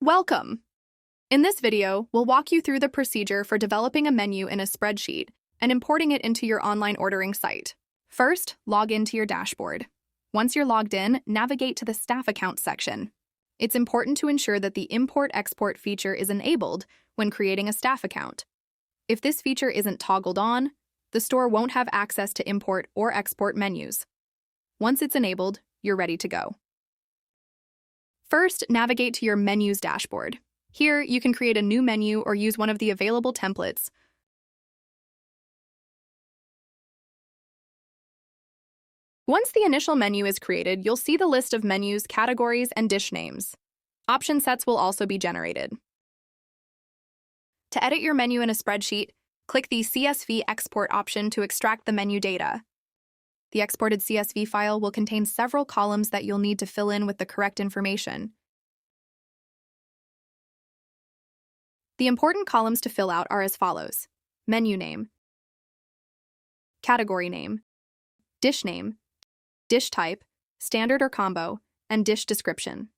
Welcome! In this video, we'll walk you through the procedure for developing a menu in a spreadsheet and importing it into your online ordering site. First, log into your dashboard. Once you're logged in, navigate to the Staff Account section. It's important to ensure that the Import-Export feature is enabled when creating a staff account. If this feature isn't toggled on, the store won't have access to import or export menus. Once it's enabled, you're ready to go. First, navigate to your Menus dashboard. Here, you can create a new menu or use one of the available templates. Once the initial menu is created, you'll see the list of menus, categories, and dish names. Option sets will also be generated. To edit your menu in a spreadsheet, click the CSV Export option to extract the menu data. The exported CSV file will contain several columns that you'll need to fill in with the correct information. The important columns to fill out are as follows: menu name, category name, dish type, standard or combo, and dish description.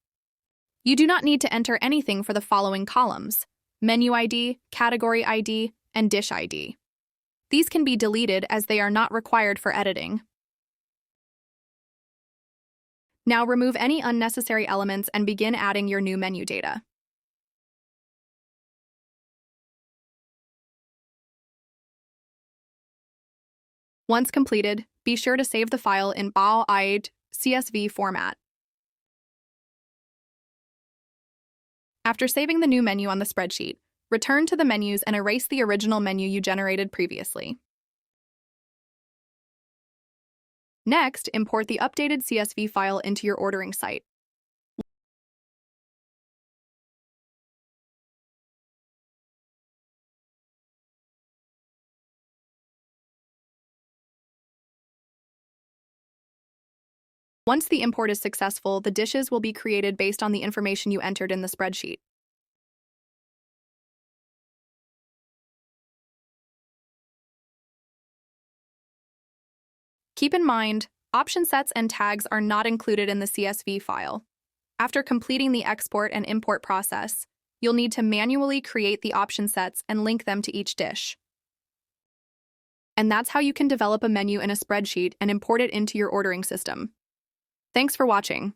You do not need to enter anything for the following columns: menu ID, category ID, and dish ID. These can be deleted as they are not required for editing. Now remove any unnecessary elements and begin adding your new menu data. Once completed, be sure to save the file in CSV format. After saving the new menu on the spreadsheet, return to the menus and erase the original menu you generated previously. Next, import the updated CSV file into your ordering site. Once the import is successful, the dishes will be created based on the information you entered in the spreadsheet. Keep in mind, option sets and tags are not included in the CSV file. After completing the export and import process, you'll need to manually create the option sets and link them to each dish. And that's how you can develop a menu in a spreadsheet and import it into your ordering system. Thanks for watching.